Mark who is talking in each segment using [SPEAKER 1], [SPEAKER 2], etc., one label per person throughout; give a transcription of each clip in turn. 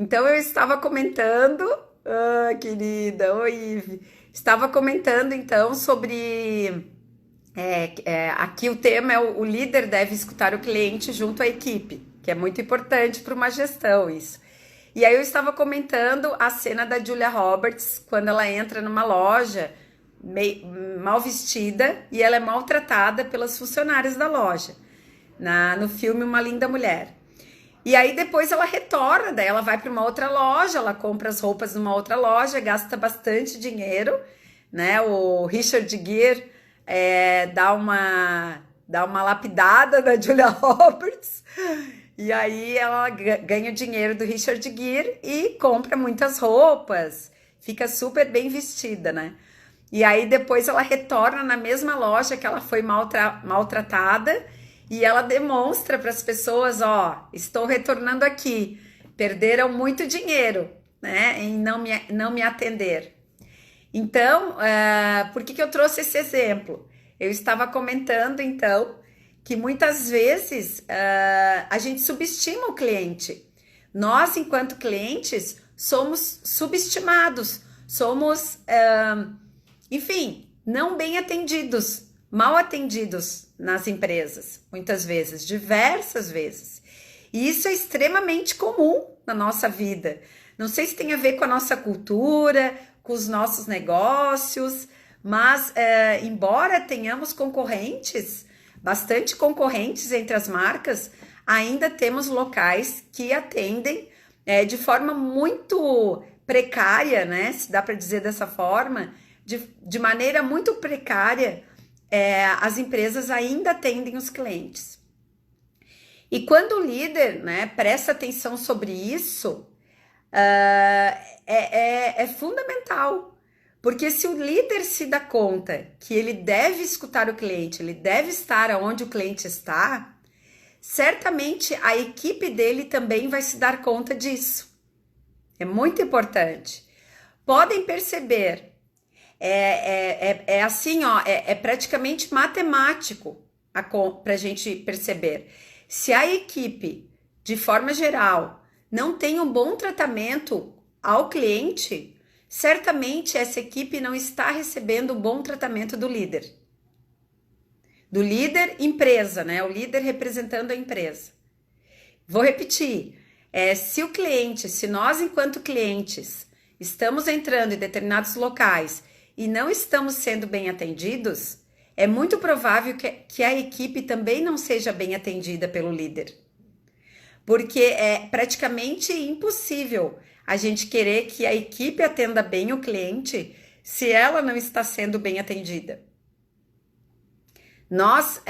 [SPEAKER 1] Então eu estava comentando, querida, oi, Ive. Estava comentando então sobre aqui o tema é o líder deve escutar o cliente junto à equipe, que é muito importante para uma gestão isso. E aí eu estava comentando a cena da Julia Roberts quando ela entra numa loja mal vestida e ela é maltratada pelas funcionárias da loja, no filme Uma Linda Mulher. E aí depois ela retorna, daí ela vai para uma outra loja, ela compra as roupas numa outra loja, gasta bastante dinheiro, né? O Richard Gere dá uma lapidada na Julia Roberts, e aí ela ganha o dinheiro do Richard Gere e compra muitas roupas, fica super bem vestida, né? E aí depois ela retorna na mesma loja que ela foi maltratada e ela demonstra para as pessoas, ó, estou retornando aqui. Perderam muito dinheiro, né, em não me atender. Então, por que eu trouxe esse exemplo? Eu estava comentando, então, que muitas vezes a gente subestima o cliente. Nós, enquanto clientes, somos subestimados, somos, enfim, não bem atendidos, mal atendidos nas empresas, muitas vezes, diversas vezes. E isso é extremamente comum na nossa vida. Não sei se tem a ver com a nossa cultura, com os nossos negócios, mas embora tenhamos concorrentes, bastante concorrentes entre as marcas, ainda temos locais que atendem de forma muito precária, né? Se dá para dizer dessa forma, de maneira muito precária, as empresas ainda atendem os clientes. E quando o líder, né, presta atenção sobre isso, é fundamental. Porque se o líder se dá conta que ele deve escutar o cliente, ele deve estar onde o cliente está, certamente a equipe dele também vai se dar conta disso. É muito importante. Podem perceber, assim, ó, é praticamente matemático para a gente perceber. Se a equipe, de forma geral, não tem um bom tratamento ao cliente, certamente essa equipe não está recebendo um bom tratamento do líder. Do líder empresa, né? O líder representando a empresa. Vou repetir. Se nós, enquanto clientes, estamos entrando em determinados locais e não estamos sendo bem atendidos, é muito provável que a equipe também não seja bem atendida pelo líder. Porque é praticamente impossível a gente querer que a equipe atenda bem o cliente se ela não está sendo bem atendida. Nós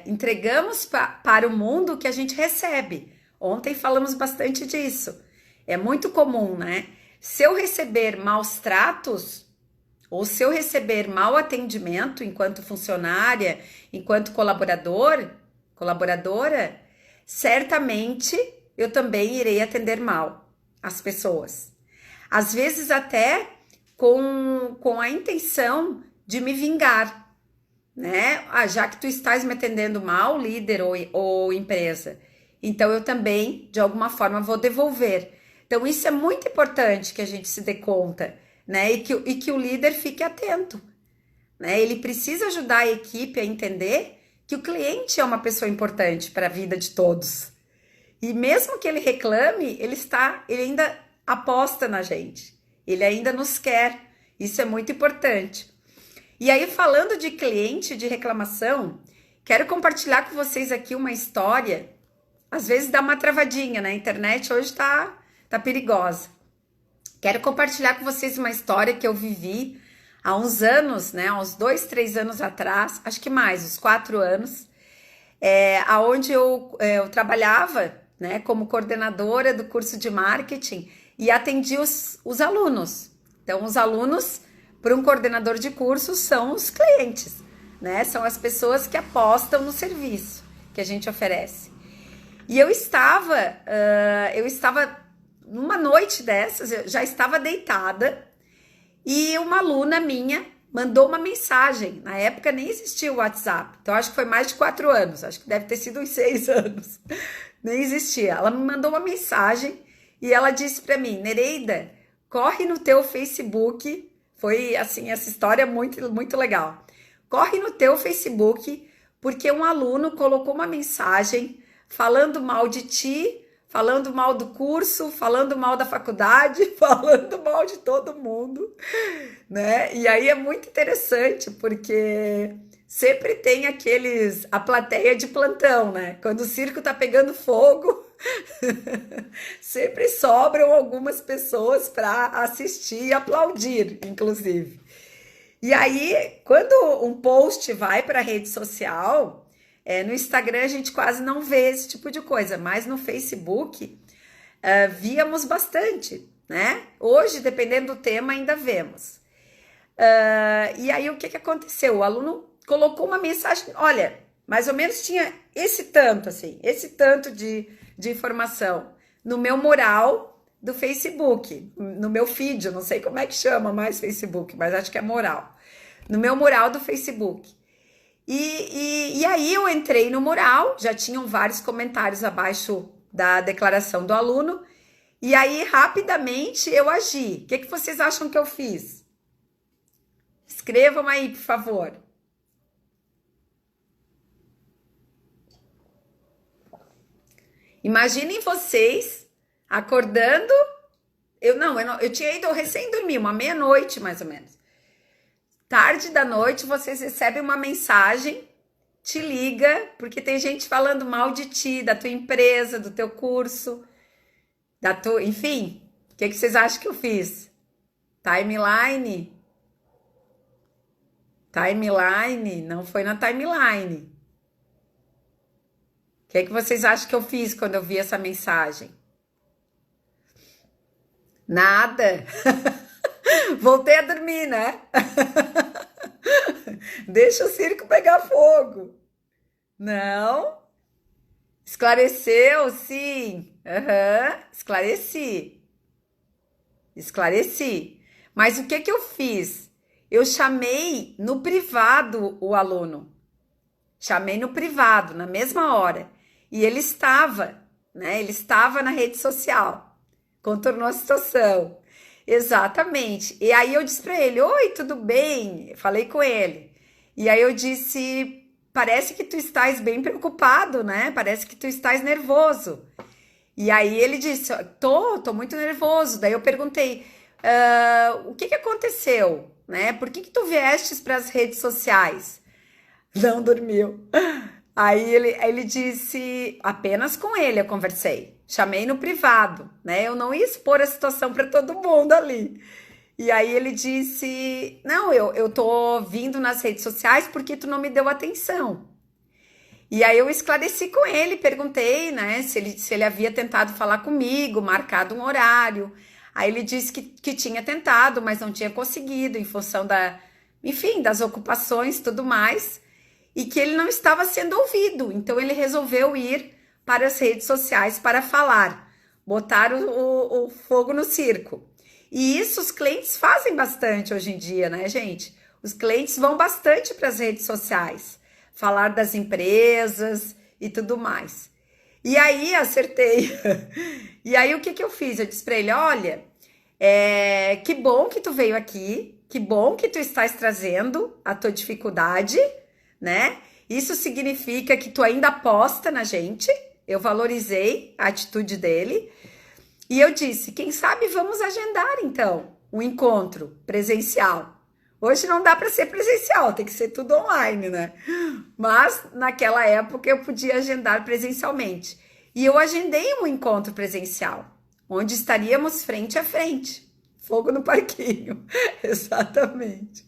[SPEAKER 1] entregamos para o mundo o que a gente recebe. Ontem falamos bastante disso. É muito comum, né? Se eu receber maus tratos, ou se eu receber mau atendimento enquanto funcionária, enquanto colaboradora, certamente eu também irei atender mal as pessoas. Às vezes até com a intenção de me vingar, né? Já que tu estás me atendendo mal, líder ou empresa, então eu também, de alguma forma, vou devolver. Então isso é muito importante que a gente se dê conta, né? E que o líder fique atento, né? Ele precisa ajudar a equipe a entender que o cliente é uma pessoa importante para a vida de todos. E mesmo que ele reclame, ele ainda aposta na gente. Ele ainda nos quer. Isso é muito importante. E aí, falando de cliente, de reclamação, quero compartilhar com vocês aqui uma história. Às vezes dá uma travadinha, né? A internet hoje tá perigosa. Quero compartilhar com vocês uma história que eu vivi há uns anos, né? Há uns 2, 3 anos atrás, acho que mais, uns 4 anos, aonde eu trabalhava, né, como coordenadora do curso de marketing e atendi os alunos. Então, os alunos, para um coordenador de curso, são os clientes, né? São as pessoas que apostam no serviço que a gente oferece. E eu estava numa noite dessas, eu já estava deitada e uma aluna minha mandou uma mensagem. Na época nem existia o WhatsApp, então acho que foi mais de 4 anos, acho que deve ter sido uns 6 anos, nem existia. Ela me mandou uma mensagem E ela disse para mim, Nereida, corre no teu Facebook. Foi assim, essa história é muito, muito legal. Corre no teu Facebook, porque um aluno colocou uma mensagem falando mal de ti, falando mal do curso, falando mal da faculdade, falando mal de todo mundo, né? E aí é muito interessante, porque sempre tem a plateia de plantão, né? Quando o circo tá pegando fogo, sempre sobram algumas pessoas para assistir e aplaudir, inclusive. E aí, quando um post vai para a rede social, no Instagram a gente quase não vê esse tipo de coisa, mas no Facebook víamos bastante, né? Hoje, dependendo do tema, ainda vemos. E aí, o que que aconteceu? O aluno colocou uma mensagem, olha, mais ou menos tinha esse tanto, assim, esse tanto de informação no meu mural do Facebook, no meu feed, eu não sei como é que chama mais Facebook, mas acho que é mural. No meu mural do Facebook. E aí eu entrei no mural, já tinham vários comentários abaixo da declaração do aluno, e aí rapidamente eu agi. O que que vocês acham que eu fiz? Escrevam aí, por favor. Imaginem vocês acordando. Eu tinha ido recém dormir, uma meia-noite mais ou menos. Tarde da noite, vocês recebem uma mensagem, te liga, porque tem gente falando mal de ti, da tua empresa, do teu curso, enfim. O que que vocês acham que eu fiz? Timeline? Timeline? Não foi na timeline. O que que vocês acham que eu fiz quando eu vi essa mensagem? Nada. Voltei a dormir, né? Deixa o circo pegar fogo. Não? Esclareceu, sim. Aham, esclareci. Esclareci. Mas o que que eu fiz? Eu chamei no privado o aluno. Chamei no privado, na mesma hora. E ele estava, né? Ele estava na rede social. Contornou a situação. Exatamente. E aí eu disse para ele: Oi, tudo bem? Falei com ele. E aí eu disse: Parece que tu estás bem preocupado, né? Parece que tu estás nervoso. E aí ele disse: Tô muito nervoso. Daí eu perguntei: O que que aconteceu, né? Por que que tu viestes para as redes sociais? Não dormiu. Aí ele disse, apenas com ele eu conversei. Chamei no privado, né? Eu não ia expor a situação para todo mundo ali. E aí ele disse: Não, eu tô vindo nas redes sociais porque tu não me deu atenção. E aí eu esclareci com ele, perguntei, né, se ele havia tentado falar comigo, marcado um horário. Aí ele disse que tinha tentado, mas não tinha conseguido, em função enfim, das ocupações e tudo mais, e que ele não estava sendo ouvido. Então ele resolveu ir para as redes sociais para falar, botar o fogo no circo. E isso os clientes fazem bastante hoje em dia, né, gente? Os clientes vão bastante para as redes sociais, falar das empresas e tudo mais. E aí, acertei. E aí, o que que eu fiz? Eu disse para ele: Olha, que bom que tu veio aqui, que bom que tu estás trazendo a tua dificuldade, né? Isso significa que tu ainda aposta na gente. Eu valorizei a atitude dele. E eu disse: Quem sabe vamos agendar, então, um encontro presencial. Hoje não dá para ser presencial, tem que ser tudo online, né? Mas naquela época eu podia agendar presencialmente. E eu agendei um encontro presencial, onde estaríamos frente a frente. Fogo no parquinho, exatamente.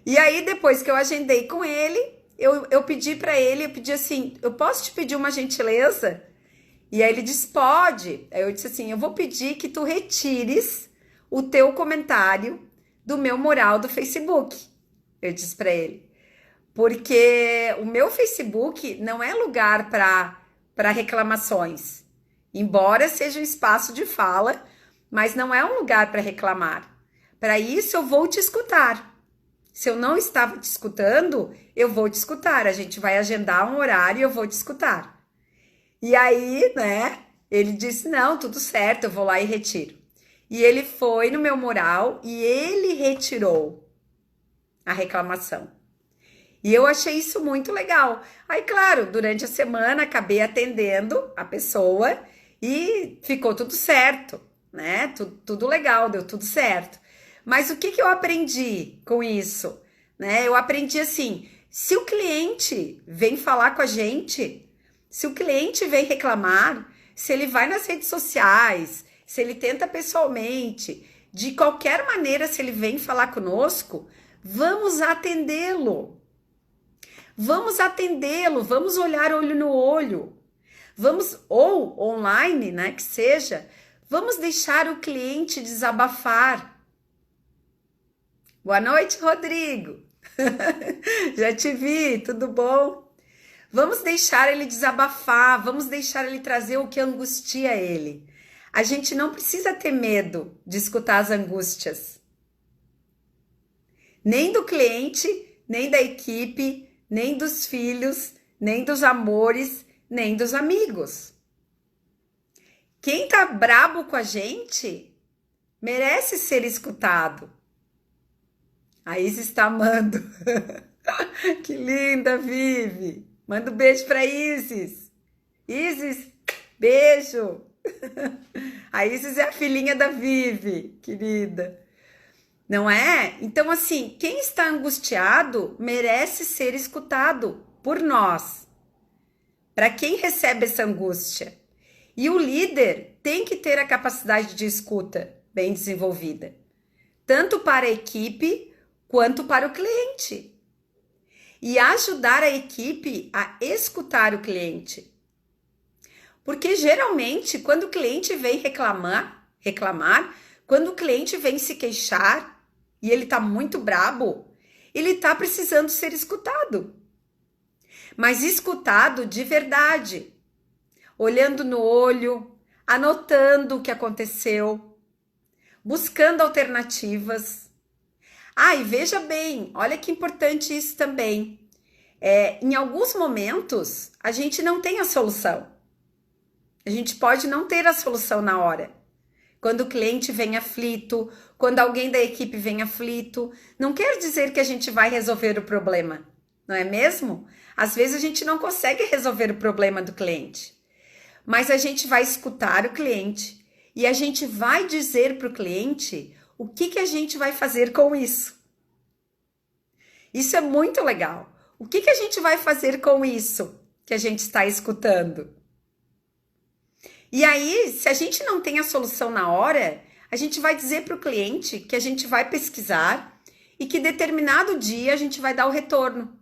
[SPEAKER 1] E aí, depois que eu agendei com ele, eu pedi para ele, eu pedi assim: Eu posso te pedir uma gentileza? E aí ele disse: Pode. Aí eu disse assim: Eu vou pedir que tu retires o teu comentário do meu mural do Facebook. Eu disse para ele, porque o meu Facebook não é lugar para reclamações, embora seja um espaço de fala, mas não é um lugar para reclamar. Para isso eu vou te escutar. Se eu não estava te escutando, eu vou te escutar. A gente vai agendar um horário e eu vou te escutar. E aí, né, Ele disse: não, tudo certo, eu vou lá e retiro. E ele foi no meu mural e ele retirou a reclamação. E eu achei isso muito legal. Aí, claro, durante a semana acabei atendendo a pessoa e ficou tudo certo, né? Tudo legal, deu tudo certo. Mas o que que eu aprendi com isso? Né? Eu aprendi assim: se o cliente vem falar com a gente, se o cliente vem reclamar, se ele vai nas redes sociais, se ele tenta pessoalmente, de qualquer maneira, se ele vem falar conosco, vamos atendê-lo. Vamos atendê-lo, vamos olhar olho no olho. Vamos, ou online, né, que seja, vamos deixar o cliente desabafar. Boa noite, Rodrigo. Já te vi, tudo bom? Vamos deixar ele desabafar, vamos deixar ele trazer o que angustia ele. A gente não precisa ter medo de escutar as angústias. Nem do cliente, nem da equipe, nem dos filhos, nem dos amores, nem dos amigos. Quem tá brabo com a gente merece ser escutado. A Isis está amando. Que linda, Vivi. Manda um beijo para Isis. Isis, beijo. A Isis é a filhinha da Vivi, querida. Não é? Então, assim, quem está angustiado merece ser escutado por nós. Para quem recebe essa angústia. E o líder tem que ter a capacidade de escuta bem desenvolvida. Tanto para a equipe quanto para o cliente. E ajudar a equipe a escutar o cliente. Porque geralmente, quando o cliente vem reclamar, quando o cliente vem se queixar e ele tá muito brabo, ele tá precisando ser escutado. Mas escutado de verdade, olhando no olho, anotando o que aconteceu, buscando alternativas. Ah, e veja bem, olha que importante isso também. Em alguns momentos, a gente não tem a solução. A gente pode não ter a solução na hora. Quando o cliente vem aflito, quando alguém da equipe vem aflito, não quer dizer que a gente vai resolver o problema, não é mesmo? Às vezes a gente não consegue resolver o problema do cliente, mas a gente vai escutar o cliente e a gente vai dizer para o cliente o que a gente vai fazer com isso. Isso é muito legal. O que a gente vai fazer com isso que a gente está escutando? E aí, se a gente não tem a solução na hora, a gente vai dizer para o cliente que a gente vai pesquisar e que determinado dia a gente vai dar o retorno.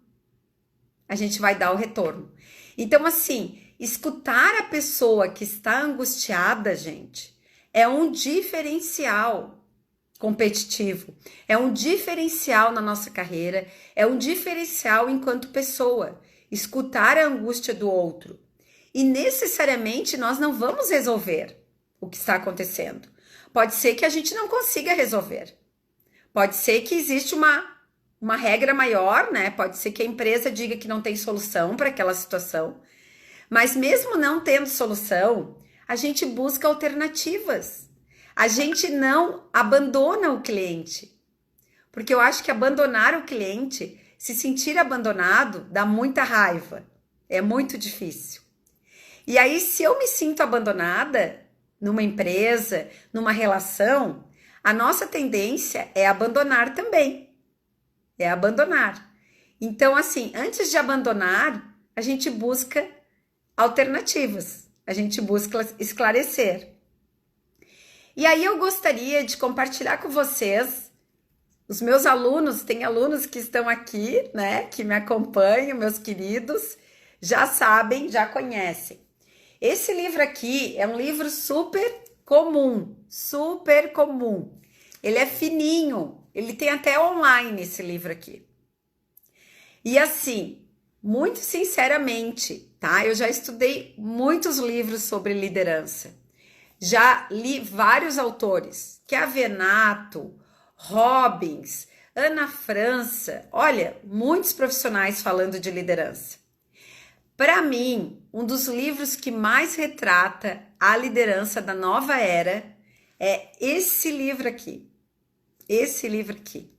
[SPEAKER 1] A gente vai dar o retorno. Então, assim, escutar a pessoa que está angustiada, gente, é um diferencial competitivo, é um diferencial na nossa carreira, é um diferencial enquanto pessoa, escutar a angústia do outro. E necessariamente nós não vamos resolver o que está acontecendo. Pode ser que a gente não consiga resolver. Pode ser que existe uma regra maior, né? Pode ser que a empresa diga que não tem solução para aquela situação. Mas mesmo não tendo solução, a gente busca alternativas. A gente não abandona o cliente. Porque eu acho que abandonar o cliente, se sentir abandonado, dá muita raiva. É muito difícil. E aí, se eu me sinto abandonada numa empresa, numa relação, a nossa tendência é abandonar também. É abandonar. Então, assim, antes de abandonar, a gente busca alternativas. A gente busca esclarecer. E aí eu gostaria de compartilhar com vocês, os meus alunos, tem alunos que estão aqui, né, que me acompanham, meus queridos, já sabem, já conhecem. Esse livro aqui é um livro super comum, super comum. Ele é fininho, ele tem até online esse livro aqui. E assim, muito sinceramente, tá? Eu já estudei muitos livros sobre liderança. Já li vários autores, Chiavenato, Robbins, Ana França, olha, muitos profissionais falando de liderança. Para mim, um dos livros que mais retrata a liderança da nova era é esse livro aqui. Esse livro aqui.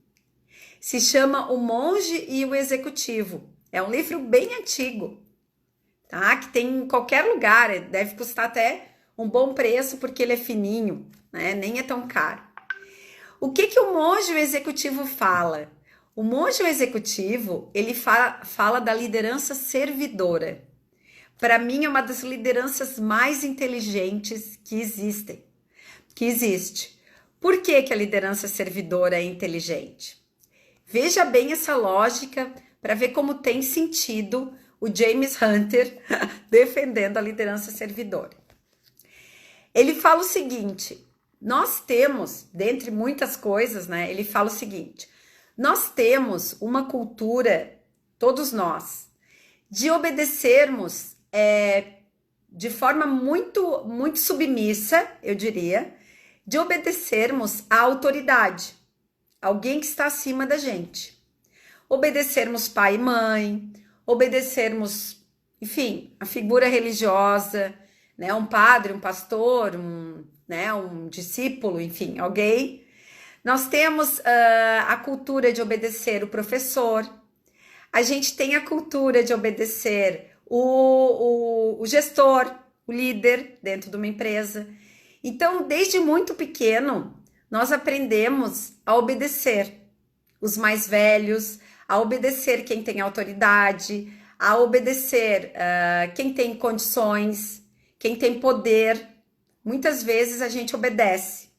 [SPEAKER 1] Se chama O Monge e o Executivo. É um livro bem antigo, tá? Que tem em qualquer lugar, deve custar até um bom preço porque ele é fininho, né? Nem é tão caro. O que o Monge e o Executivo fala? O Monge e o Executivo, ele fala da liderança servidora. Para mim, é uma das lideranças mais inteligentes que existe. Por que a liderança servidora é inteligente? Veja bem essa lógica para ver como tem sentido o James Hunter defendendo a liderança servidora. Ele fala o seguinte, nós temos, dentre muitas coisas, né? Ele fala o seguinte, nós temos uma cultura, todos nós, de obedecermos de forma muito, muito submissa, eu diria, de obedecermos à autoridade, alguém que está acima da gente. Obedecermos pai e mãe, obedecermos, enfim, a figura religiosa, né, um padre, um pastor, um discípulo, enfim, alguém. Nós temos a cultura de obedecer o professor, a gente tem a cultura de obedecer o gestor, o líder dentro de uma empresa. Então, desde muito pequeno, nós aprendemos a obedecer os mais velhos, a obedecer quem tem autoridade, a obedecer quem tem condições, quem tem poder. Muitas vezes a gente obedece.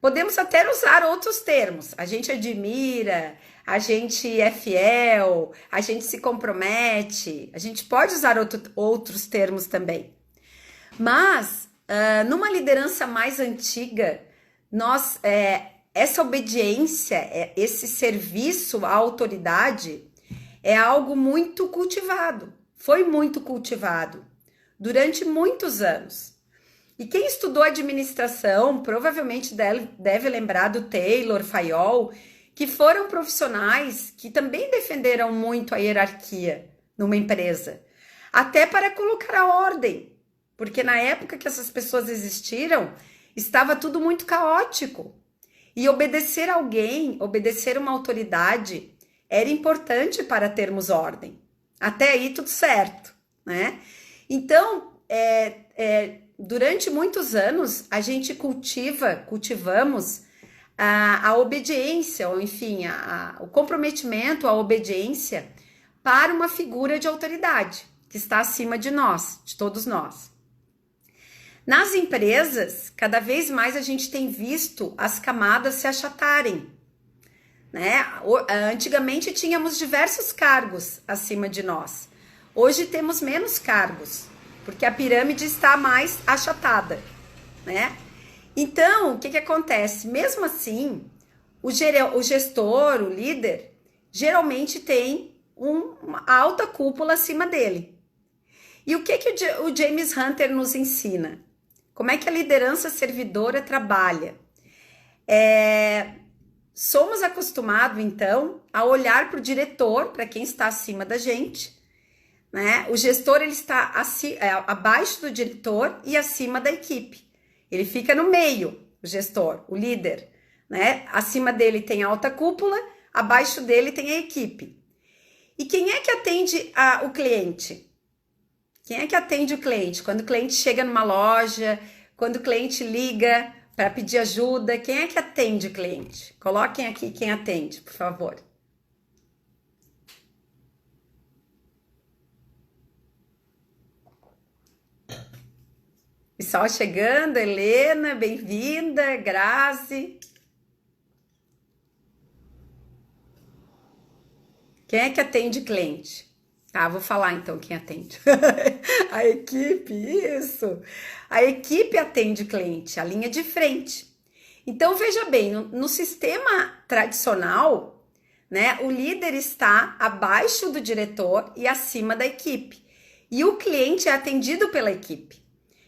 [SPEAKER 1] Podemos até usar outros termos. A gente admira, a gente é fiel, a gente se compromete. A gente pode usar outros termos também. Mas, numa liderança mais antiga, essa obediência, esse serviço à autoridade é algo muito cultivado. Foi muito cultivado durante muitos anos. E quem estudou administração provavelmente deve lembrar do Taylor, Fayol, que foram profissionais que também defenderam muito a hierarquia numa empresa, até para colocar a ordem, porque na época que essas pessoas existiram, estava tudo muito caótico. E obedecer alguém, obedecer uma autoridade, era importante para termos ordem. Até aí tudo certo, né? Então, durante muitos anos, a gente cultivamos a obediência, ou enfim, o comprometimento, a obediência para uma figura de autoridade que está acima de nós, de todos nós. Nas empresas, cada vez mais a gente tem visto as camadas se achatarem, né? Antigamente tínhamos diversos cargos acima de nós. Hoje temos menos cargos, porque a pirâmide está mais achatada, né? Então, o que acontece? Mesmo assim, o gestor, o líder, geralmente tem uma alta cúpula acima dele. E o que o James Hunter nos ensina? Como é que a liderança servidora trabalha? Somos acostumados, então, a olhar para o diretor, para quem está acima da gente, né? O gestor ele está abaixo do diretor e acima da equipe. Ele fica no meio, o gestor, o líder, né? Acima dele tem a alta cúpula, abaixo dele tem a equipe. E quem é que atende o cliente? Quem é que atende o cliente? Quando o cliente chega numa loja, quando o cliente liga para pedir ajuda, quem é que atende o cliente? Coloquem aqui quem atende, por favor. Pessoal chegando, Helena, bem-vinda, Grazi. Quem é que atende o cliente? Tá, vou falar então quem atende. A equipe, isso. A equipe atende o cliente, a linha de frente. Então, veja bem, no sistema tradicional, né, o líder está abaixo do diretor e acima da equipe. E o cliente é atendido pela equipe.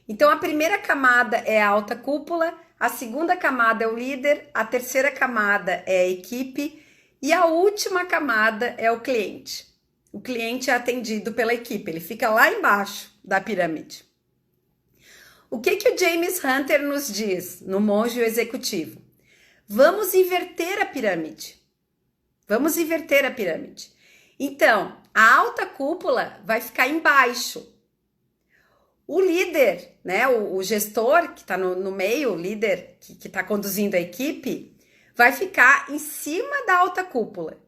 [SPEAKER 1] Então, a primeira camada é a alta cúpula, a segunda camada é o líder, a terceira camada é a equipe e a última camada é o cliente. o cliente é atendido pela equipe, ele fica lá embaixo da pirâmide. O que o James Hunter nos diz no Monge Executivo? Vamos inverter a pirâmide. Vamos inverter a pirâmide. Então, a alta cúpula vai ficar embaixo. O líder, né, o gestor que está no meio, o líder que está conduzindo a equipe, vai ficar em cima da alta cúpula.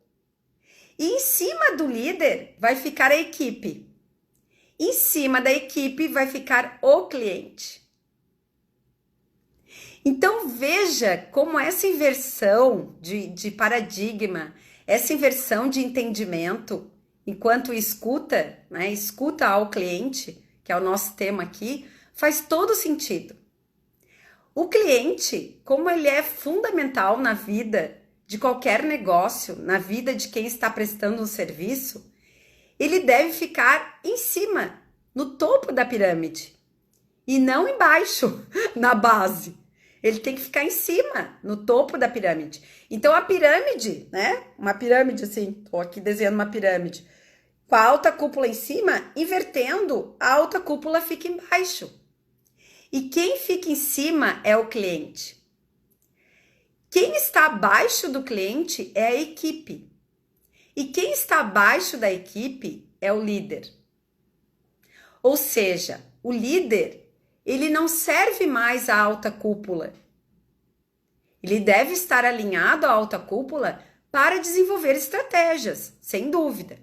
[SPEAKER 1] E em cima do líder vai ficar a equipe. Em cima da equipe vai ficar o cliente. Então veja como essa inversão de paradigma, essa inversão de entendimento, enquanto escuta, né, escuta ao cliente, que é o nosso tema aqui, faz todo sentido. O cliente, como ele é fundamental na vida de qualquer negócio, na vida de quem está prestando um serviço, ele deve ficar em cima, no topo da pirâmide, e não embaixo, na base. Ele tem que ficar em cima, no topo da pirâmide. Então, a pirâmide, né? Uma pirâmide assim, tô aqui desenhando uma pirâmide. Com a alta cúpula em cima, invertendo, a alta cúpula fica embaixo. E quem fica em cima é o cliente. Quem está abaixo do cliente é a equipe. E quem está abaixo da equipe é o líder. Ou seja, o líder, ele não serve mais à alta cúpula. Ele deve estar alinhado à alta cúpula para desenvolver estratégias, sem dúvida.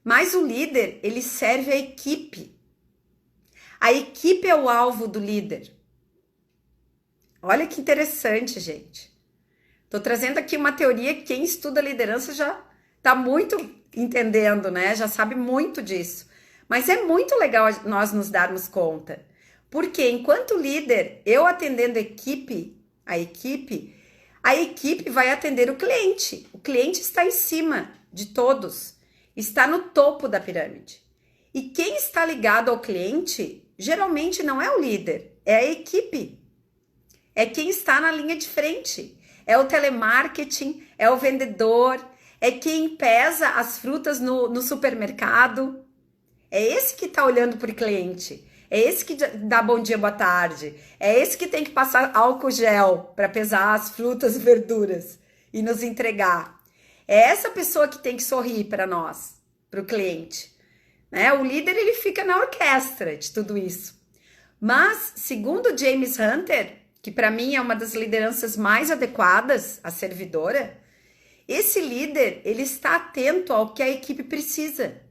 [SPEAKER 1] Mas o líder, ele serve à equipe. A equipe é o alvo do líder. Olha que interessante, gente. Estou trazendo aqui uma teoria que quem estuda liderança já está muito entendendo, né? Já sabe muito disso. Mas é muito legal nós nos darmos conta. Porque enquanto líder, eu atendendo a equipe vai atender o cliente. O cliente está em cima de todos, está no topo da pirâmide. E quem está ligado ao cliente, geralmente não é o líder, é a equipe. É quem está na linha de frente. É o telemarketing, é o vendedor, é quem pesa as frutas no supermercado. É esse que está olhando para o cliente. É esse que dá bom dia, boa tarde. É esse que tem que passar álcool gel para pesar as frutas e verduras e nos entregar. É essa pessoa que tem que sorrir para nós, para o cliente. Né? O líder, ele fica na orquestra de tudo isso. Mas, segundo James Hunter, que para mim é uma das lideranças mais adequadas, a servidora, esse líder, ele está atento ao que a equipe precisa.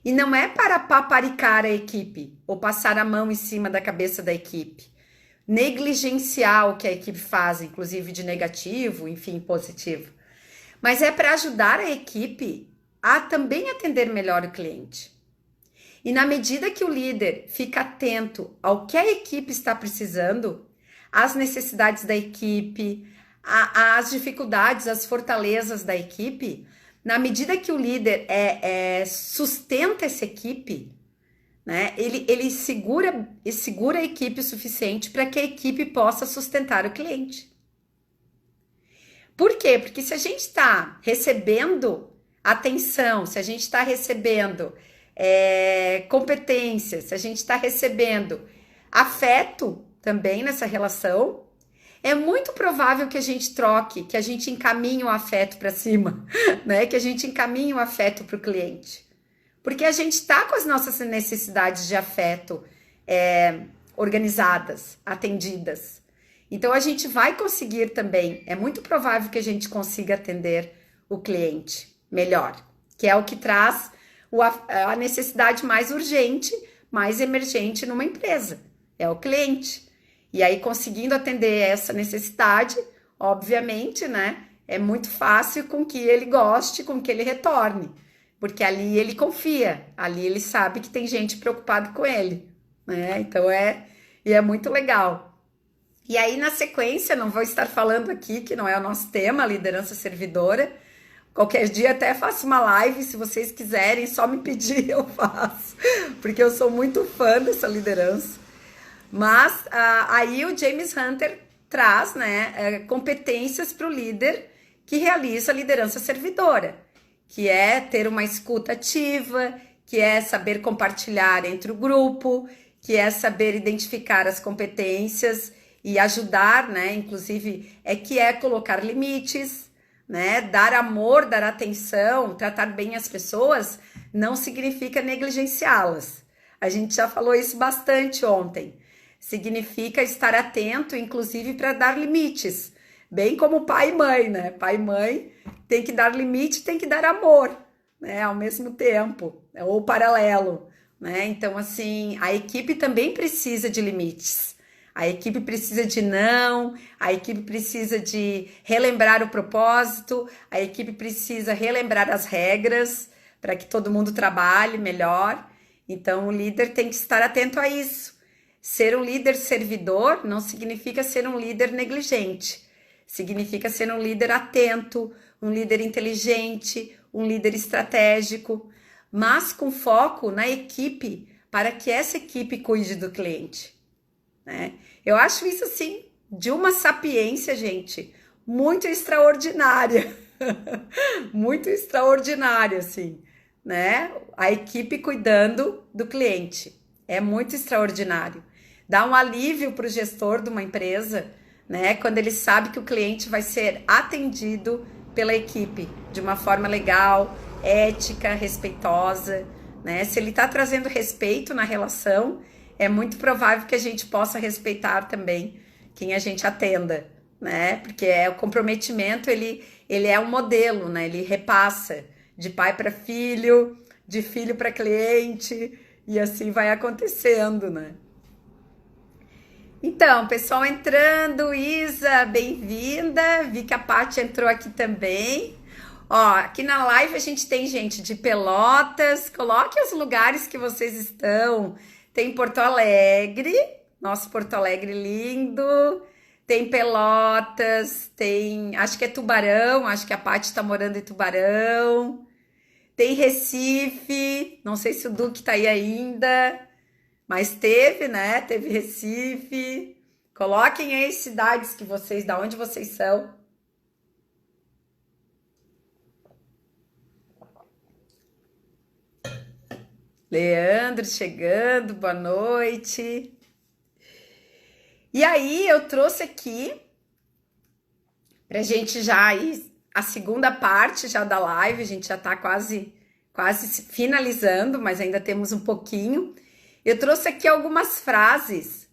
[SPEAKER 1] E não é para paparicar a equipe ou passar a mão em cima da cabeça da equipe, negligenciar o que a equipe faz, inclusive de negativo, enfim, positivo. Mas é para ajudar a equipe a também atender melhor o cliente. E na medida que o líder fica atento ao que a equipe está precisando, às necessidades da equipe, às dificuldades, às fortalezas da equipe, na medida que o líder sustenta essa equipe, né, ele segura a equipe o suficiente para que a equipe possa sustentar o cliente. Por quê? Porque se a gente está recebendo atenção, se a gente está recebendo competência, se a gente está recebendo afeto também nessa relação, é muito provável que a gente troque, que a gente encaminhe o afeto para cima, né? Que a gente encaminhe o afeto para o cliente. Porque a gente está com as nossas necessidades de afeto organizadas, atendidas. Então, a gente vai conseguir também, é muito provável que a gente consiga atender o cliente melhor, que é o que traz a necessidade mais urgente, mais emergente numa empresa, é o cliente. E aí, conseguindo atender essa necessidade, obviamente, né, é muito fácil com que ele goste, com que ele retorne, porque ali ele confia, ali ele sabe que tem gente preocupada com ele, né? Então, é muito legal. E aí, na sequência, não vou estar falando aqui, que não é o nosso tema, liderança servidora. Qualquer dia até faço uma live, se vocês quiserem, só me pedir, eu faço, porque eu sou muito fã dessa liderança. Mas aí o James Hunter traz, né, competências para o líder que realiza a liderança servidora, que é ter uma escuta ativa, que é saber compartilhar entre o grupo, que é saber identificar as competências e ajudar, né? Inclusive, que é colocar limites, né? Dar amor, dar atenção, tratar bem as pessoas não significa negligenciá-las. A gente já falou isso bastante ontem. Significa estar atento, inclusive, para dar limites. Bem como pai e mãe, né? Pai e mãe tem que dar limite, tem que dar amor, né? Ao mesmo tempo, ou paralelo, né? Então, assim, a equipe também precisa de limites. A equipe precisa de não, a equipe precisa de relembrar o propósito, a equipe precisa relembrar as regras para que todo mundo trabalhe melhor. Então, o líder tem que estar atento a isso. Ser um líder servidor não significa ser um líder negligente. Significa ser um líder atento, um líder inteligente, um líder estratégico, mas com foco na equipe, para que essa equipe cuide do cliente, né? Eu acho isso, assim, de uma sapiência, gente, muito extraordinária. Muito extraordinária, assim, né? A equipe cuidando do cliente. É muito extraordinário. Dá um alívio para o gestor de uma empresa, né? Quando ele sabe que o cliente vai ser atendido pela equipe de uma forma legal, ética, respeitosa, né? Se ele está trazendo respeito na relação, é muito provável que a gente possa respeitar também quem a gente atenda, né? Porque o comprometimento, ele é um modelo, né? Ele repassa de pai para filho, de filho para cliente, e assim vai acontecendo, né? Então, pessoal entrando, Isa, bem-vinda. Vi que a Paty entrou aqui também. Ó, aqui na live a gente tem gente de Pelotas. Coloque os lugares que vocês estão. Tem Porto Alegre, nosso Porto Alegre lindo. Tem Pelotas, tem, acho que é Tubarão, acho que a Paty tá morando em Tubarão. Tem Recife, não sei se o Duque tá aí ainda. Mas teve, né? Teve Recife. Coloquem aí as cidades que vocês, da onde vocês são. Leandro chegando, boa noite. E aí, eu trouxe aqui pra gente já ir a segunda parte já da live. A gente já tá quase finalizando, mas ainda temos um pouquinho. Eu trouxe aqui algumas frases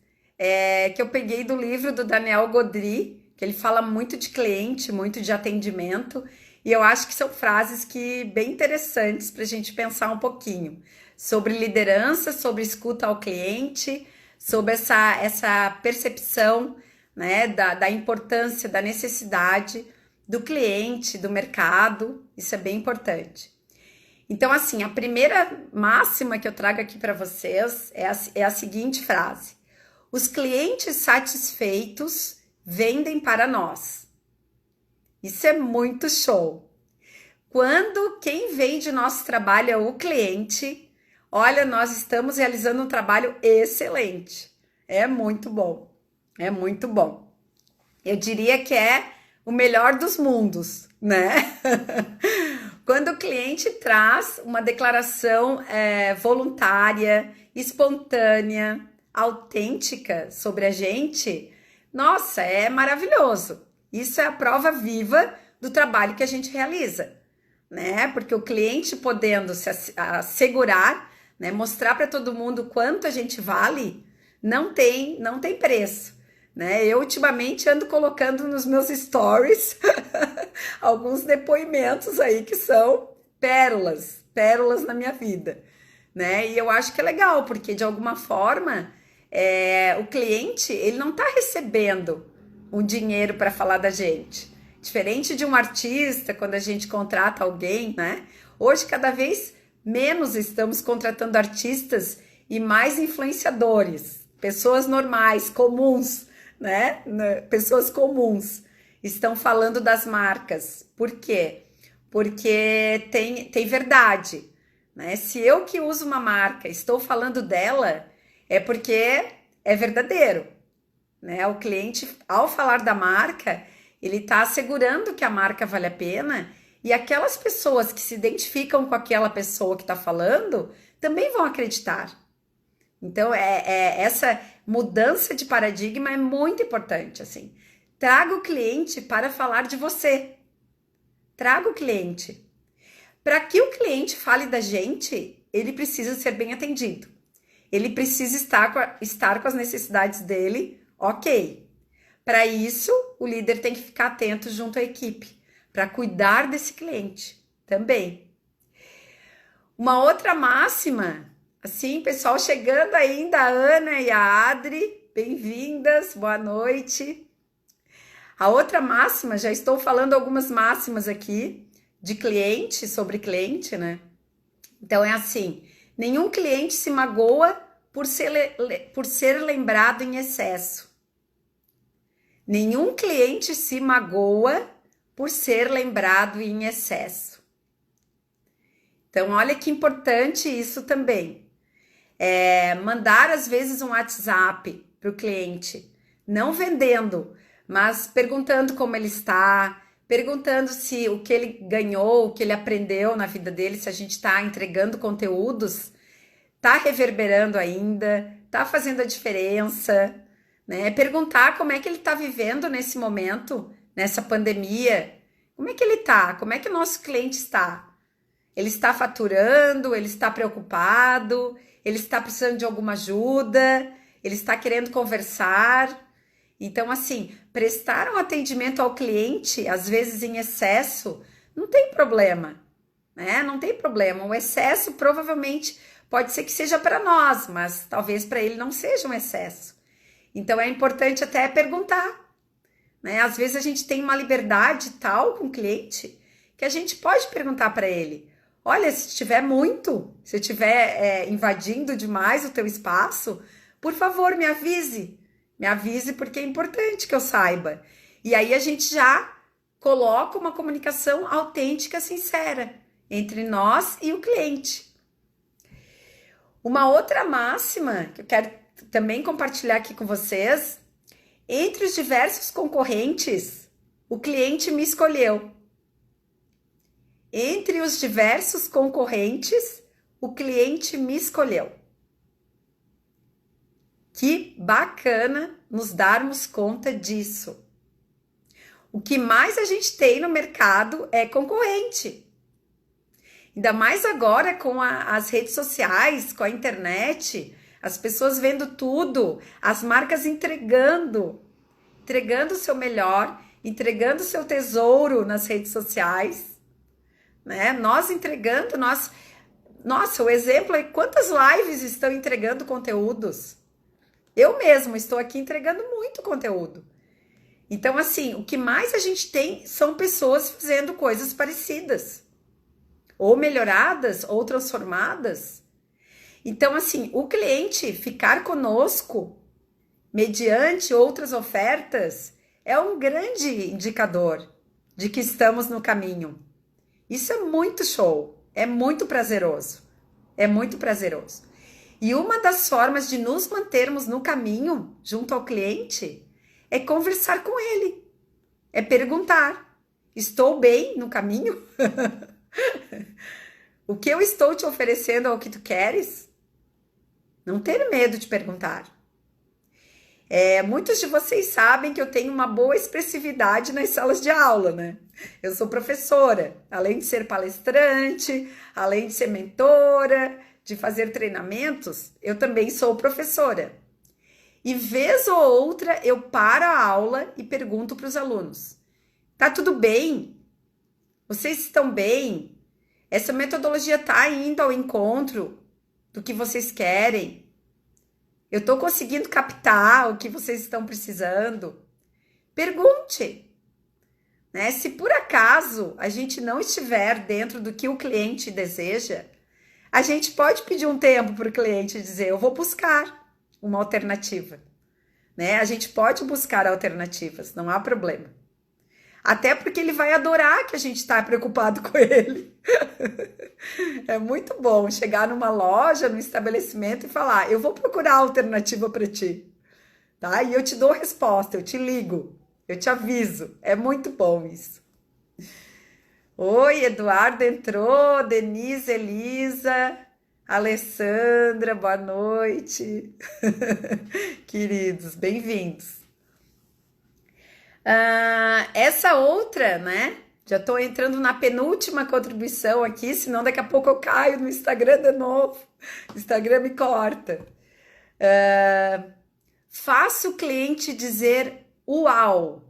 [SPEAKER 1] que eu peguei do livro do Daniel Godry, que ele fala muito de cliente, muito de atendimento, e eu acho que são frases bem interessantes para a gente pensar um pouquinho sobre liderança, sobre escuta ao cliente, sobre essa percepção, né, da importância, da necessidade do cliente, do mercado. Isso é bem importante. Então, assim, a primeira máxima que eu trago aqui para vocês é a seguinte frase: os clientes satisfeitos vendem para nós. Isso é muito show. Quando quem vende nosso trabalho é o cliente, olha, nós estamos realizando um trabalho excelente. É muito bom. É muito bom. Eu diria que é o melhor dos mundos, né? Quando o cliente traz uma declaração voluntária, espontânea, autêntica sobre a gente, nossa, é maravilhoso. Isso é a prova viva do trabalho que a gente realiza, né? Porque o cliente podendo se assegurar, né, mostrar para todo mundo quanto a gente vale, não tem preço. Né? Eu ultimamente ando colocando nos meus stories alguns depoimentos aí que são pérolas na minha vida, né? E eu acho que é legal, porque de alguma forma o cliente, ele não está recebendo um dinheiro para falar da gente. Diferente de um artista, quando a gente contrata alguém, né? Hoje, cada vez menos estamos contratando artistas e mais influenciadores, pessoas normais, comuns, né? Pessoas comuns estão falando das marcas. Por quê? Porque tem verdade, né? Se eu que uso uma marca estou falando dela, é porque é verdadeiro, né? O cliente, ao falar da marca, ele está assegurando que a marca vale a pena E aquelas pessoas que se identificam com aquela pessoa que está falando também vão acreditar. Então, essa mudança de paradigma é muito importante, assim. Traga o cliente para falar de você. Traga o cliente. Para que o cliente fale da gente, ele precisa ser bem atendido. Ele precisa estar com as necessidades dele, ok. Para isso, o líder tem que ficar atento junto à equipe, para cuidar desse cliente também. Uma outra máxima, assim, pessoal chegando ainda, a Ana e a Adri, bem-vindas, boa noite. A outra máxima, já estou falando algumas máximas aqui de cliente, sobre cliente, né? Então é assim, nenhum cliente se magoa por ser lembrado em excesso. Nenhum cliente se magoa por ser lembrado em excesso. Então, olha que importante isso também. Mandar, às vezes, um WhatsApp para o cliente, não vendendo, mas perguntando como ele está, perguntando se o que ele ganhou, o que ele aprendeu na vida dele, se a gente está entregando conteúdos, está reverberando ainda, está fazendo a diferença, né? Perguntar como é que ele está vivendo nesse momento, nessa pandemia. Como é que ele está? Como é que o nosso cliente está? Ele está faturando? Ele está preocupado? Ele está precisando de alguma ajuda? Ele está querendo conversar? Então, assim, prestar um atendimento ao cliente, às vezes em excesso, não tem problema, né? Não tem problema. O excesso provavelmente pode ser que seja para nós, mas talvez para ele não seja um excesso. Então, é importante até perguntar, né? Às vezes a gente tem uma liberdade tal com o cliente que a gente pode perguntar para ele: olha, se estiver muito, se eu estiver invadindo demais o teu espaço, por favor, me avise. Me avise porque é importante que eu saiba. E aí a gente já coloca uma comunicação autêntica, sincera, entre nós e o cliente. Uma outra máxima que eu quero também compartilhar aqui com vocês: entre os diversos concorrentes, o cliente me escolheu. Entre os diversos concorrentes, o cliente me escolheu. Que bacana nos darmos conta disso. O que mais a gente tem no mercado é concorrente. Ainda mais agora com as redes sociais, com a internet, as pessoas vendo tudo, as marcas entregando o seu melhor, entregando o seu tesouro nas redes sociais, né? Nós entregando, nossa, o exemplo é quantas lives estão entregando conteúdos. Eu mesmo estou aqui entregando muito conteúdo. Então, assim, o que mais a gente tem são pessoas fazendo coisas parecidas, ou melhoradas, ou transformadas. Então, assim, o cliente ficar conosco, mediante outras ofertas, é um grande indicador de que estamos no caminho. Isso é muito show, é muito prazeroso, é muito prazeroso. E uma das formas de nos mantermos no caminho, junto ao cliente, é conversar com ele, é perguntar: estou bem no caminho? O que eu estou te oferecendo é o que tu queres? Não ter medo de perguntar. Muitos de vocês sabem que eu tenho uma boa expressividade nas salas de aula, né? Eu sou professora, além de ser palestrante, além de ser mentora, de fazer treinamentos, eu também sou professora. E vez ou outra eu paro a aula e pergunto para os alunos: tá tudo bem? Vocês estão bem? Essa metodologia está indo ao encontro do que vocês querem? Eu estou conseguindo captar o que vocês estão precisando? Pergunte, né? Se por acaso a gente não estiver dentro do que o cliente deseja, a gente pode pedir um tempo para o cliente dizer: eu vou buscar uma alternativa, né? A gente pode buscar alternativas, não há problema. Até porque ele vai adorar que a gente está preocupado com ele. É muito bom chegar numa loja, num estabelecimento e falar: eu vou procurar alternativa para ti, tá? E eu te dou a resposta, eu te ligo, eu te aviso. É muito bom isso. Oi, Eduardo entrou, Denise, Elisa, Alessandra, boa noite. Queridos, bem-vindos. Essa outra, né? Já estou entrando na penúltima contribuição aqui, senão daqui a pouco eu caio no Instagram de novo. O Instagram me corta. Ah, faça o cliente dizer uau.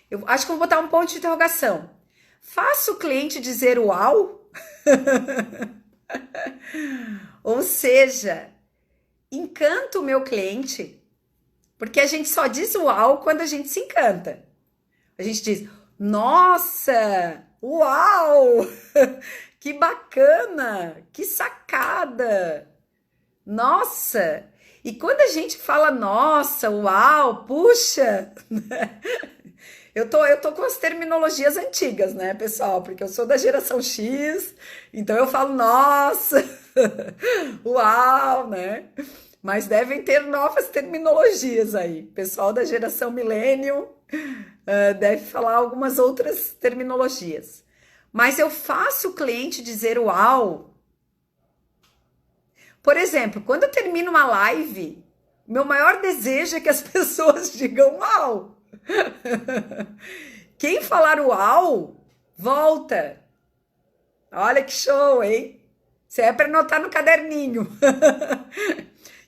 [SPEAKER 1] Eu acho que eu vou botar um ponto de interrogação. Faça o cliente dizer uau? Ou seja, encanta o meu cliente, porque a gente só diz uau quando a gente se encanta. A gente diz, nossa, uau, que bacana, que sacada, nossa. E quando a gente fala nossa, uau, puxa, eu tô com as terminologias antigas, né, pessoal? Porque eu sou da geração X, então eu falo nossa, uau, né? Mas devem ter novas terminologias aí. Pessoal da geração Millennium deve falar algumas outras terminologias. Mas eu faço o cliente dizer uau. Por exemplo, quando eu termino uma live, meu maior desejo é que as pessoas digam uau. Quem falar uau, volta. Olha que show, hein? Isso é para anotar no caderninho.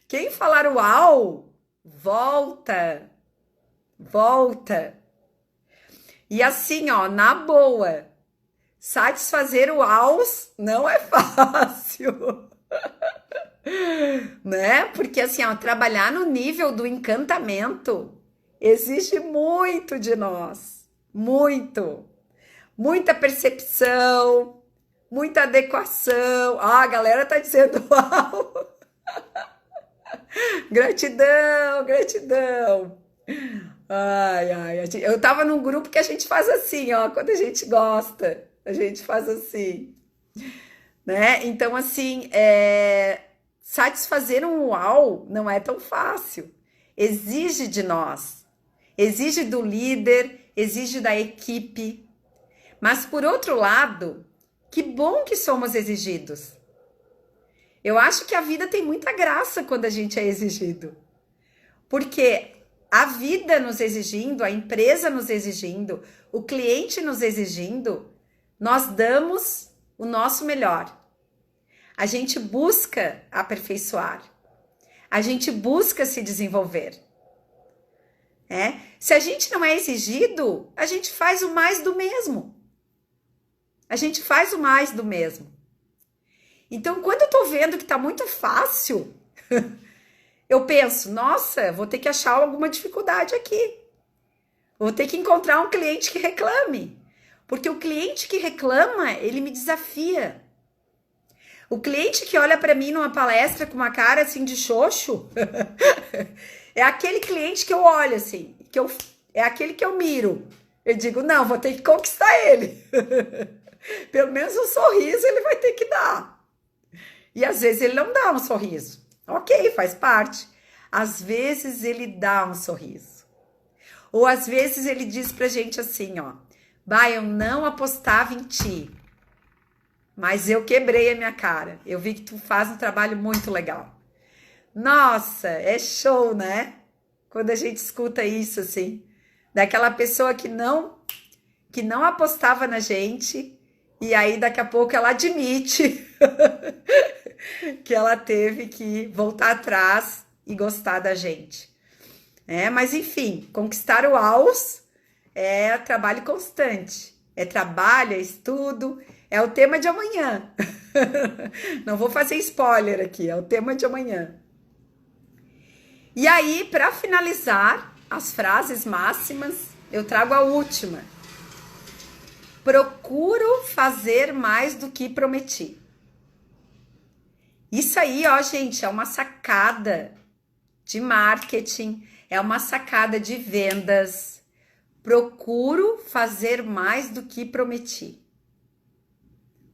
[SPEAKER 1] Quem falar uau, volta, volta. E assim, ó, na boa, satisfazer o aos não é fácil, né? Porque assim, ó, trabalhar no nível do encantamento exige muito de nós, muito, muita percepção, muita adequação. Ah, a galera tá dizendo uau, gratidão, gratidão. Ai, ai, eu tava num grupo que a gente faz assim, ó, quando a gente gosta, a gente faz assim, né? Então, assim, satisfazer um uau não é tão fácil. Exige de nós, exige do líder, exige da equipe. Mas, por outro lado, que bom que somos exigidos. Eu acho que a vida tem muita graça quando a gente é exigido. Porque a vida nos exigindo, a empresa nos exigindo, o cliente nos exigindo, nós damos o nosso melhor. A gente busca aperfeiçoar. A gente busca se desenvolver. Se a gente não é exigido, a gente faz o mais do mesmo. A gente faz o mais do mesmo. Então, quando eu tô vendo que tá muito fácil, eu penso, nossa, vou ter que achar alguma dificuldade aqui. Vou ter que encontrar um cliente que reclame. Porque o cliente que reclama, ele me desafia. O cliente que olha para mim numa palestra com uma cara assim de xoxo, é aquele cliente que eu olho assim, é aquele que eu miro. Eu digo, não, vou ter que conquistar ele. Pelo menos um sorriso ele vai ter que dar. E às vezes ele não dá um sorriso. Ok, faz parte. Às vezes ele dá um sorriso. Ou às vezes ele diz pra gente assim, ó, bah, eu não apostava em ti, mas eu quebrei a minha cara. Eu vi que tu faz um trabalho muito legal. Nossa, é show, né? Quando a gente escuta isso assim, daquela pessoa que não apostava na gente e aí daqui a pouco ela admite que ela teve que voltar atrás e gostar da gente. Mas enfim, conquistar o aos é trabalho constante. É trabalho, é estudo, é o tema de amanhã. Não vou fazer spoiler aqui, é o tema de amanhã. E aí, para finalizar as frases máximas, eu trago a última. Procuro fazer mais do que prometi. Isso aí, ó, gente, é uma sacada de marketing, é uma sacada de vendas. Procuro fazer mais do que prometi.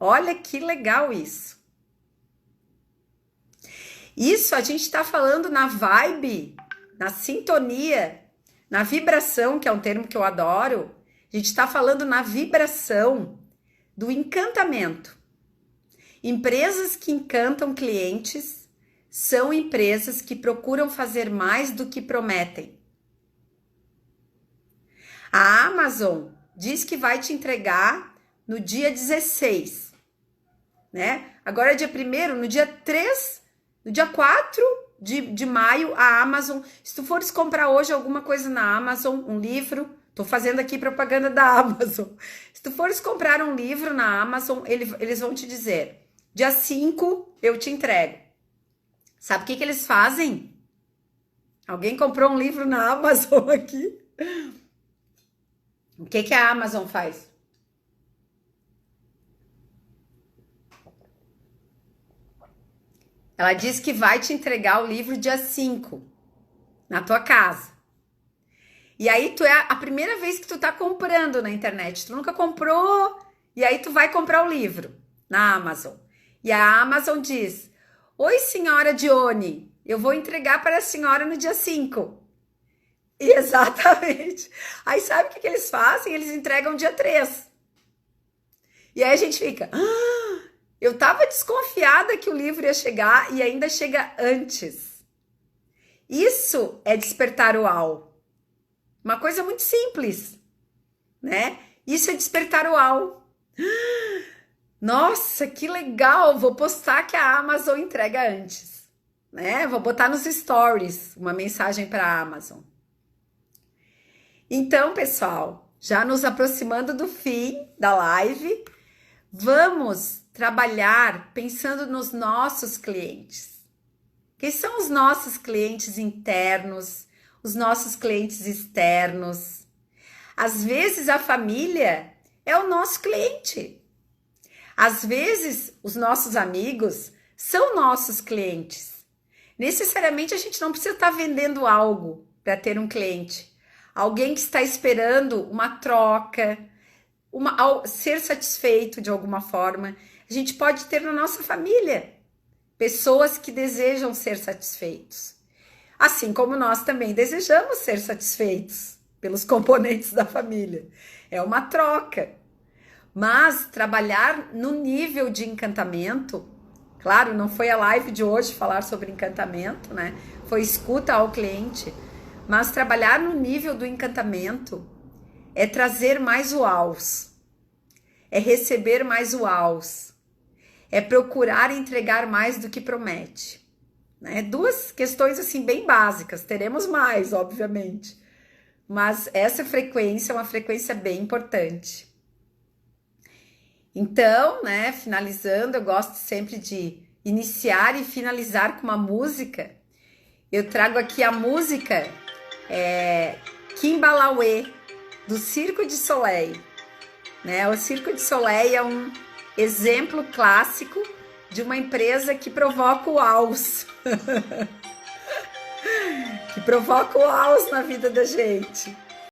[SPEAKER 1] Olha que legal isso. Isso a gente está falando na vibe, na sintonia, na vibração, que é um termo que eu adoro, A gente está falando na vibração do encantamento. Empresas que encantam clientes são empresas que procuram fazer mais do que prometem. A Amazon diz que vai te entregar no dia 16, né? Agora é dia 1º, no dia 3, no dia 4 de maio, a Amazon, se tu fores comprar hoje alguma coisa na Amazon, um livro, tô fazendo aqui propaganda da Amazon. Se tu fores comprar um livro na Amazon, eles vão te dizer, dia 5 eu te entrego. Sabe o que eles fazem? Alguém comprou um livro na Amazon aqui? O que a Amazon faz? Ela diz que vai te entregar o livro dia 5 na tua casa. E aí tu é a primeira vez que tu tá comprando na internet. Tu nunca comprou, e aí tu vai comprar o livro na Amazon. E a Amazon diz: oi, senhora Dione, eu vou entregar para a senhora no dia 5. E exatamente. Aí sabe o que eles fazem? Eles entregam dia 3. E aí a gente fica... eu tava desconfiada que o livro ia chegar e ainda chega antes. Isso é despertar o UAU. Uma coisa muito simples, né? Isso é despertar o UAU. Nossa, que legal! Vou postar que a Amazon entrega antes, né? Vou botar nos stories uma mensagem para a Amazon. Então, pessoal, já nos aproximando do fim da live, vamos trabalhar pensando nos nossos clientes. Quem são os nossos clientes internos, os nossos clientes externos? Às vezes a família é o nosso cliente. Às vezes os nossos amigos são nossos clientes. Necessariamente a gente não precisa estar vendendo algo para ter um cliente. Alguém que está esperando uma troca, ser satisfeito de alguma forma. A gente pode ter na nossa família pessoas que desejam ser satisfeitos. Assim como nós também desejamos ser satisfeitos pelos componentes da família. É uma troca. Mas trabalhar no nível de encantamento, claro, não foi a live de hoje falar sobre encantamento, né? Foi escuta ao cliente. Mas trabalhar no nível do encantamento é trazer mais uaus, é receber mais uaus, é procurar entregar mais do que promete, né? Duas questões assim bem básicas, teremos mais, obviamente, mas essa frequência é uma frequência bem importante. Então, né, finalizando, eu gosto sempre de iniciar e finalizar com uma música. Eu trago aqui a música Kimbalauê, do Cirque du Soleil, né? O Cirque du Soleil é um exemplo clássico de uma empresa que provoca o caos, que provoca o caos na vida da gente.